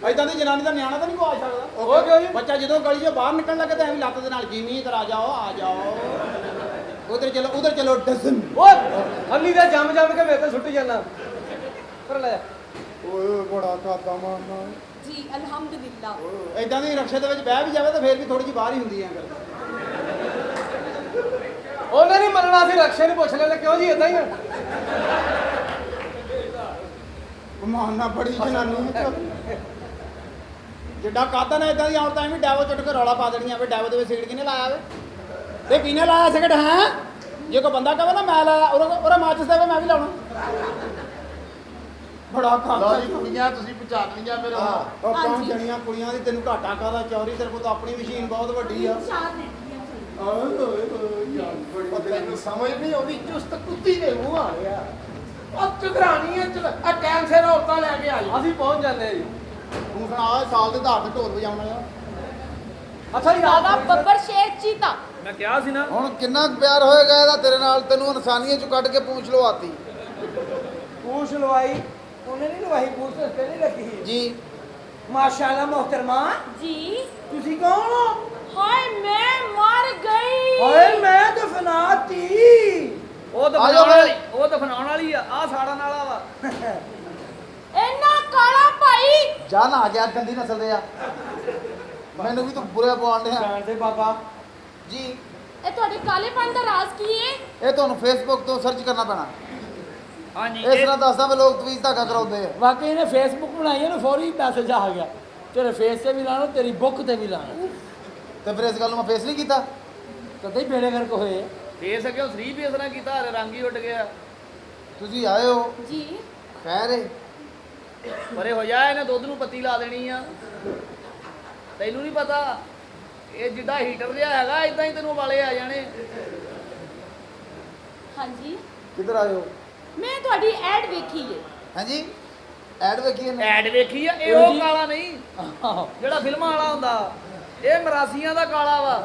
ਇਦਾਂ ਦੀ ਜਨਾਨੀ ਦਾ ਨਿਆਣਾ ਤਾਂ ਨਹੀਂ ਕੋਈ ਆ ਸਕਦਾ। ਉਹ ਕਿਉਂ ਜੀ? ਬੱਚਾ ਜਦੋਂ ਗਲੀ 'ਚੋਂ ਬਾਹਰ ਨਿਕਲਣ ਲੱਗੇ ਤਾਂ ਐਵੇਂ ਲੱਤ ਦੇ ਨਾਲ ਜਿਵੇਂ ਇਧਰ ਆ ਜਾਓ ਉਧਰ ਚਲੋ ਡਜ਼ਨ। ਓਏ ਹੱਲੀ ਦਾ ਜੰਮ ਕੇ ਮੇਰੇ ਤੇ ਸੁੱਟ ਜਾਣਾ ਪਰ ਲੈ ਓਏ ਬੜਾ ਕਾਦਾ ਮਾਰਨਾ। जी अल्हम्दुलिल्लाह। ਇਦਾਂ ਦੀ ਰਕਸ਼ੇ ਦੇ ਵਿੱਚ ਬਹਿ ਵੀ ਜਾਵੇ ਤਾਂ ਫੇਰ ਵੀ ਥੋੜੀ ਜਿਹੀ ਬਾਹਰ ਹੀ ਹੁੰਦੀ ਆ ਗੱਲ। ਉਹਨੇ ਨਹੀਂ ਮੰਨਣਾ ਸੀ ਰਕਸ਼ੇ ਨੂੰ ਪੁੱਛ ਲੈਣਾ ਕਿਉਂ ਜੀ ਇਦਾਂ ਹੀ ਆ। ਕਮਾਨਾ ਬੜੀ ਜਨਾਨੀ ਹੈ ਜਿੱਡਾ ਕਾਦਾ ਨਾ ਇਦਾਂ ਦੀ ਔਰਤਾਂ ਵੀ ਡੈਵੋ ਚੁੱਟ ਕੇ ਰੌਲਾ ਪਾ ਦੇਣੀਆਂ ਵੀ ਡੈਵੋ ਦੇ ਵਿੱਚ ਸਿਗਰਟ ਕਿਨੇ ਲਾਇਆ ਵੇ ਤੇ ਕਿਨੇ ਲਾਇਆ ਸਿਗਰਟ ਹੈ ਜੇ ਕੋਈ ਬੰਦਾ ਕਹੇ ਨਾ ਮੈਂ ਲਾਇਆ ਉਹਦਾ ਮਾਚਿਸ ਦੇਵੇ ਮੈਂ ਵੀ ਲਾਉਣਾ ਬੜਾ ਲਓ ਖਾਂਦਾ ਜੀ ਕੁੜੀਆਂ ਤੁਸੀਂ ਪਛਾਣ ਲਈਆਂ ਮੇਰੇ ਹੁਣ ਉਹ ਕੌਣ ਜਣੀਆਂ ਕੁੜੀਆਂ ਦੀ ਤੈਨੂੰ ਘਾਟਾ ਕਾਦਾ ਚੌਰੀ ਤੇਰੇ ਕੋਲ ਤਾਂ ਆਪਣੀ ਮਸ਼ੀਨ ਬਹੁਤ ਵੱਡੀ ਆ ਤੈਨੂੰ ਸਮਝ ਨਹੀਂ ਆਉਂਦੀ ਚੁਸਤ ਕੁੱਤੀ ਦੇ ਮੂੰਹ ਆ ਗਿਆ ਉਹ ਚੁਗਰਾਣੀ ਹੈ ਆ ਟਾਈਮ ਸਿਰ ਔਰਤਾਂ ਲੈ ਕੇ ਆਈ ਅਸੀਂ ਪਹੁੰਚ ਜਾਂਦੇ ਜੀ। ਤੂੰ ਸੁਣਾ ਇਹ ਸਾਲ ਦੇ ਆਧਾਰ ਤੇ ਢੋਲ ਵਜਾਉਣਾ ਆ ਅੱਛਾ ਜੀ दादा बब्बर शेर चीता। ਮੈਂ ਕਿਹਾ ਸੀ ਨਾ ਹੁਣ ਕਿੰਨਾ ਕੁ ਪਿਆਰ ਹੋਏਗਾ ਇਹਦਾ ਤੇਰੇ ਨਾਲ ਤੈਨੂੰ ਇਨਸਾਨੀਅਤ ਚੋਂ ਕੱਢ ਕੇ ਪੂਛ ਲਓ ਆਤੀ ਪੂਛ ਲਵਾਈ ਉਹਨੇ ਨਹੀਂ ਲਵਾਈ ਪੂਛ ਤੇ ਪਹਿਲੇ ਲੱਗੀ ਜੀ ਮਾਸ਼ਾਅੱਲਾ ਮੁਹਤਰਮਾ जी ਤੁਸੀਂ ਕੌਣ ਹੋ? हाय मैं मर गई। ਓਏ ਮੈਂ ਦਫਨਾਤੀ ਉਹ ਦਫਨਾਉਣ ਵਾਲੀ ਆ ਆ ਸਾੜਨ ਵਾਲਾ ਵਾ इन्ना काला भाई। ਜਾ ਨਾ ਆ ਗਿਆ ਗੰਦੀ ਨਸਲ ਦੇ ਆ ਮੈਨੂੰ ਵੀ ਤੂੰ ਬੁਰੇ ਪਵਾਉਣ ਡਿਆ ਜਾਣਦੇ ਬਾਬਾ ਜੀ ਇਹ ਤੁਹਾਡੇ ਕਾਲੇਪਨ ਦਾ ਰਾਜ਼ ਕੀ ਹੈ? ਇਹ ਤੁਹਾਨੂੰ ਫੇਸਬੁੱਕ ਤੋਂ ਸਰਚ ਕਰਨਾ ਪੈਣਾ ਹਾਂਜੀ ਇਸ ਤਰ੍ਹਾਂ ਦੱਸਦਾ ਵੀ ਲੋਕ ਤਵੀਜ਼ ਧਾਗਾ ਕਰਾਉਂਦੇ ਆ ਵਾਕਈ ਇਹਨੇ ਫੇਸਬੁੱਕ ਬਣਾਈ ਹੈ ਨਾ ਫੌਰੀ ਮੈਸੇਜ ਆ ਗਿਆ ਤੇਰੇ ਫੇਸ ਤੇ ਵੀ ਲਾਣਾ ਤੇਰੀ ਬੁੱਕ ਤੇ ਵੀ ਲਾਣਾ ਤੇ ਫਿਰ ਇਸ ਗੱਲ ਨੂੰ ਮੈਂ ਫੇਸ ਨਹੀਂ ਕੀਤਾ ਕਦੇ ਹੀ ਬੇੜੇ ਗਰਕ ਹੋਏ ਫੇਸ ਕਿਉਂ 3 ਫੇਸ ਨਾ ਕੀਤਾ ਹਰੇ ਰੰਗ ਹੀ ਉੱਡ ਗਿਆ ਤੁਸੀਂ ਆਏ ਹੋ जी ਖੈਰ ਏ ਪਰੇ ਹੋ ਜਾ ਇਹਨੇ ਦੁੱਧ ਨੂੰ ਪੱਤੀ ਲਾ ਦੇਣੀ ਆ ਤੈਨੂੰ ਨਹੀਂ ਪਤਾ ਇਹ ਜਿੱਦਾਂ ਹੀਟਰ ਜਿਹਾ ਹੈਗਾ ਇਦਾਂ ਹੀ ਤੈਨੂੰ ਵਾਲੇ ਆ ਜਾਣੇ हाँ जी ਕਿੱਧਰ ਆਏ ਹੋ मैं ਤੁਹਾਡੀ ਐਡ ਵੇਖੀ ਹੈ। ਹਾਂਜੀ ਐਡ ਵੇਖੀ ਇਹਨੇ ਐਡ ਵੇਖੀ ਆ ਇਹ ਉਹ ਕਾਲਾ ਨਹੀਂ ਜਿਹੜਾ ਫਿਲਮਾਂ ਵਾਲਾ ਹੁੰਦਾ ਇਹ ਮਰਾਸੀਆਂ ਦਾ ਕਾਲਾ ਵਾ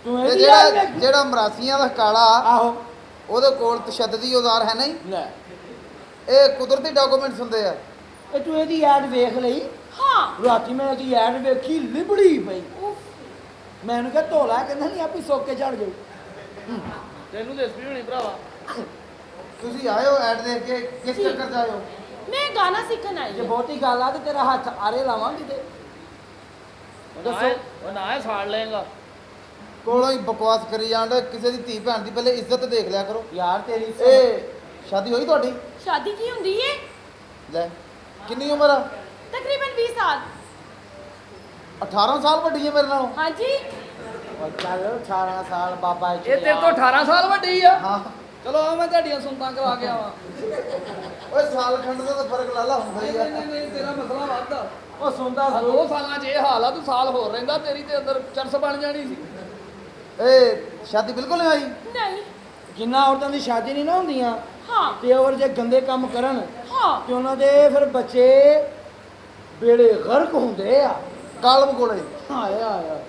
ਤੂੰ ਇਹ ਇਹ ਜਿਹੜਾ ਮਰਾਸੀਆਂ ਦਾ ਕਾਲਾ ਆਹੋ ਉਹਦੇ ਕੋਲ ਤਸ਼ੱਦਦੀ ਔਜ਼ਾਰ ਹੈ ਨਹੀਂ ਲੈ ਇਹ ਕੁਦਰਤੀ ਡਾਕੂਮੈਂਟਸ ਹੁੰਦੇ ਆ ਇਹ ਤੂੰ ਇਹਦੀ ਐਡ ਵੇਖ ਲਈ हाँ ਰਾਤੀ ਮੈਂ ਇਹਦੀ ਐਡ ਵੇਖੀ ਲਿਬੜੀ ਪਈ ਮੈਂ ਉਹਨੂੰ ਕਿਹਾ ਧੋਲਾ ਕਹਿੰਦਾ ਨਹੀਂ ਆਪੀ ਸੁੱਕ ਕੇ ਝੜ ਜਾਊ ਤੈਨੂੰ ਦੱਸਦੀ ਹੋਣੀ ਭਰਾਵਾ ਤੁਸੀਂ ਆਏ ਹੋ ਐਡ ਦੇਖ ਕੇ ਕਿਸ ਚੱਕਰ 'ਚ ਆਏ ਹੋ मैं गाना सीखने आई ਜੇ हूँ। ਬਹੁਤੀ ਗੱਲ ਆ ਤੇ ਤੇਰਾ ਹੱਥ ਆਰੇ ਲਾਵਾਂਗੇ ਤੇ ਉਹ ਨਾ ਇਹ ਸਾੜ ਲਏਗਾ ਕੋਲੋਂ ਹੀ ਬਕਵਾਸ ਕਰੀ ਜਾਂਦਾ ਕਿਸੇ ਦੀ ਧੀ ਭੈਣ ਦੀ ਪਹਿਲੇ ਇੱਜ਼ਤ ਦੇਖ ਲਿਆ ਕਰੋ ਯਾਰ ਤੇਰੀ ਇਹ ਸ਼ਾਦੀ ਹੋਈ ਤੁਹਾਡੀ शादी की होंगी है ਲੈ ਕਿੰਨੀ ਉਮਰ ਆ तकरीबन 20 साल। 18 ਸਾਲ ਵੱਡੀ ਹੈ ਮੇਰੇ ਨਾਲੋਂ हाँ जी ਚੱਲ 18 ਸਾਲ ਬਾਬਾ ਇਹ ਤੇਰੇ ਤੋਂ 18 ਸਾਲ ਵੱਡੀ ਆ ਹਾਂ ਚਲੋ ਆ ਮੈਂ ਤੁਹਾਡੀਆਂ ਸੁਣਤਾਂ ਕਰਾ ਕੇ ਆਵਾਂ ਓਏ ਸਾਲ ਖੰਡ ਦਾ ਤਾਂ ਫਰਕ ਲਾਲਾ ਹੁੰਦਾ ਹੀ ਆ ਨਹੀਂ ਤੇਰਾ ਮਸਲਾ ਵੱਧਦਾ ਉਹ ਸੁਣਦਾ 2 ਸਾਲਾਂ 'ਚ ਇਹ ਹਾਲ ਆ ਤੂੰ ਸਾਲ ਹੋਰ ਰਹਿੰਦਾ ਤੇਰੀ ਤੇ ਅੰਦਰ ਚਰਸ ਬਣ ਜਾਣੀ ਸੀ ਇਹ ਸ਼ਾਦੀ ਬਿਲਕੁਲ ਨਹੀਂ ਆਈ नहीं ਜਿੰਨਾ ਔਰਤਾਂ ਦੀ ਸ਼ਾਦੀ ਨਹੀਂ ਨਾ ਹੁੰਦੀਆਂ हाँ ਤੇ ਹੋਰ ਜੇ ਗੰਦੇ ਕੰਮ ਕਰਨ हाँ ਤੇ ਉਹਨਾਂ ਦੇ ਫਿਰ ਬੱਚੇ ਬੇੜੇ ਗਰਕ ਹੁੰਦੇ ਆ ਕਾਲਮ ਕੋਲੇ ਆਇਆ ਆਇਆ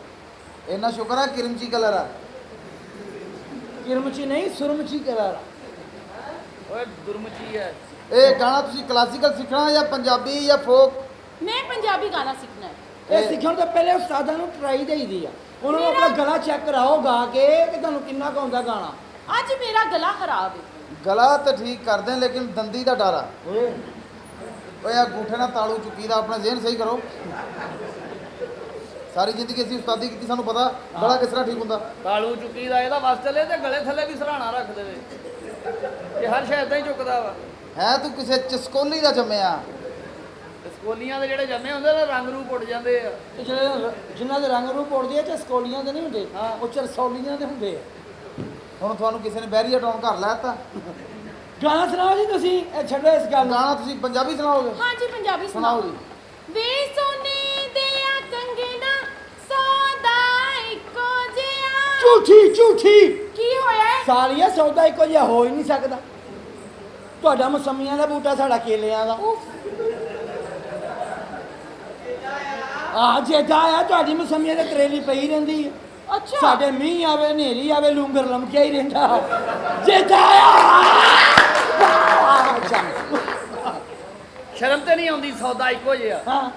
ਇੰਨਾ ਸ਼ੁਕਰ ਆ ਕਿਰਮਚੀ ਕਲਰ ਆ ਕਿਰਮਚੀ ਨਹੀਂ ਸੁਰਮਚੀ ਕਰਾ ਓਏ ਦੁਰਮਚੀ ਹੈ ਇਹ ਗਾਣਾ ਤੁਸੀਂ ਕਲਾਸੀਕਲ ਸਿੱਖਣਾ ਜਾਂ ਪੰਜਾਬੀ ਜਾਂ ਫੋਕ मैं पंजाबी गाना सीखना है। ਇਹ ਸਿੱਖਣ ਤੋਂ ਪਹਿਲੇ ਉਸਤਾਦਾਂ ਨੂੰ ਟਰਾਈ ਦੇਈਦੀ ਆ ਉਹਨਾਂ ਨੂੰ ਆਪਣਾ ਗਲਾ ਚੈੱਕ ਕਰਾਓ ਗਾ ਕੇ ਕਿ ਤੁਹਾਨੂੰ ਕਿੰਨਾ ਕੁ ਆਉਂਦਾ ਗਾਣਾ आज मेरा गला खराब है। ਗਲਾ ਤਾਂ ਠੀਕ ਕਰਦੇ ਆ, ਲੇਕਿਨ ਦੰਦੀ ਦਾ ਡਰ ਆ ਓਏ ਓਏ ਆ ਗੂਠੇ ਨਾਲ ਤਾਲੂ ਚੁੱਕੀ ਦਾ ਆਪਣਾ ਜ਼ਿਹਨ ਸਹੀ ਕਰੋ ਸਾਰੀ ਜ਼ਿੰਦਗੀ ਅਸੀਂ ਉਸਤਾਦੀ ਕੀਤੀ ਸਾਨੂੰ ਪਤਾ ਗਲਾ ਕਿਸ ਤਰ੍ਹਾਂ ਠੀਕ ਹੁੰਦਾ ਕਾਲੂ ਚੁੱਕੀ ਦਾ ਇਹਦਾ ਵਸ ਚੱਲੇ ਤੇ ਗਲੇ ਥੱਲੇ ਵੀ ਸਰਾਣਾ ਰੱਖ ਦੇਵੇ ਇਹ ਹਰ ਸ਼ਾਇਦ ਇਦਾਂ ਹੀ ਚੁੱਕਦਾ ਵਾ ਹੈ ਤੂੰ ਕਿਸੇ ਚਸਕੋਲੀ ਦਾ ਜੰਮਿਆ ਤੇ ਸਕੋਲੀਆਂ ਦੇ ਜਿਹੜੇ ਜੰਮੇ ਹੁੰਦੇ ਨੇ ਰੰਗ ਰੂਪ ਉੱਡ ਜਾਂਦੇ ਆ ਤੇ ਜਿਹੜੇ ਜਿਨ੍ਹਾਂ ਦੇ ਰੰਗ ਰੂਪ ਉੜਦੇ ਆ ਤੇ ਸਕੋਲੀਆਂ ਦੇ ਨਹੀਂ ਹੁੰਦੇ ਹਾਂ। ਉਹ ਚਰਸੌਲੀਆਂ ਦੇ ਹੁੰਦੇ ਆ ਹੁਣ ਤੁਹਾਨੂੰ ਕਿਸੇ ਨੇ ਬੈਰੀਅਰ ਟਾਊਨ ਘਰ ਲਾਤਾ ਗਾਣਾ ਸੁਣਾਓ ਜੀ ਤੁਸੀਂ ਇਹ ਛੱਡੋ ਇਸ ਗੱਲ ਨੂੰ ਗਾਣਾ ਤੁਸੀਂ ਪੰਜਾਬੀ ਸੁਣਾਓਗੇ हाँ जी पंजाबी ਸੁਣਾਓ सुनाओ। ਜੀ वे सोने दिया कंगना सौदा इको जिया। ਝੂਠੀ ਝੂਠੀ की होया है? ਸਾਲੀਆ ਸੌਦਾ ਇੱਕੋ ਜਿਹਾ ਹੋ ਹੀ ਨਹੀਂ ਸਕਦਾ ਤੁਹਾਡਾ ਮਸਮੀਆਂ ਦਾ ਬੂਟਾ ਸਾਡਾ ਕੇਲਿਆਂ ਦਾ उफ, ਆ ਜਿੱਦਾਂ ਆ ਤੁਹਾਡੀ ਮਸਮੀਆਂ ਦੇ ਤਰੇਲੀ ਪਈ ਰਹਿੰਦੀ ਹੈ अच्छा ਸਾਡੇ ਮੀਂਹ ਆਵੇ ਹਨੇਰੀ ਆਵੇ ਲੂੰਗਰ ਲਮਕਿਆ ਹੀ ਰਹਿੰਦਾ ਜਿੱਦਾਂ ਆ ਸ਼ਰਮ ਤੇ ਨਹੀਂ ਆਉਂਦੀ ਸੌਦਾ ਇੱਕੋ ਜਿਹਾ ਹਾਂ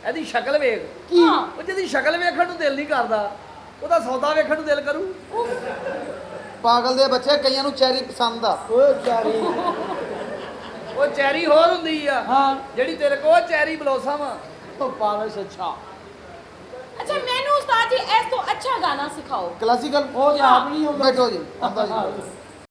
ਇਹਦੀ ਸ਼ਕਲ ਵੇਖ ਕੀ ਉਹ ਜਿਹਦੀ ਸ਼ਕਲ ਵੇਖਣ ਨੂੰ ਦਿਲ ਨਹੀਂ ਕਰਦਾ ਉਹਦਾ ਸੌਦਾ ਵੇਖਣ ਨੂੰ ਦਿਲ ਕਰੂ ਪਾਗਲ ਦੇ ਬੱਚੇ ਕਈਆਂ ਨੂੰ ਚੈਰੀ ਪਸੰਦ ਆ ਓ ਚਾਰੀ ਉਹ ਚੈਰੀ ਹੋਰ ਹੁੰਦੀ ਆ ਹਾਂ ਜਿਹੜੀ ਤੇਰੇ ਕੋਲ ਚੈਰੀ ਬਲੋਸਮ ਆ ਉਹ ਪਾਵਸ ਅੱਛਾ ਅੱਛਾ ਮੈਨੂੰ ਉਸਤਾਦ ਜੀ ਇਸ ਤੋਂ ਅੱਛਾ ਗਾਣਾ ਸਿਖਾਓ। क्लासिकल ਉਹ ਤੇ ਆਪ ਨਹੀਂ ਹੁੰਦਾ बैठो जी आता जी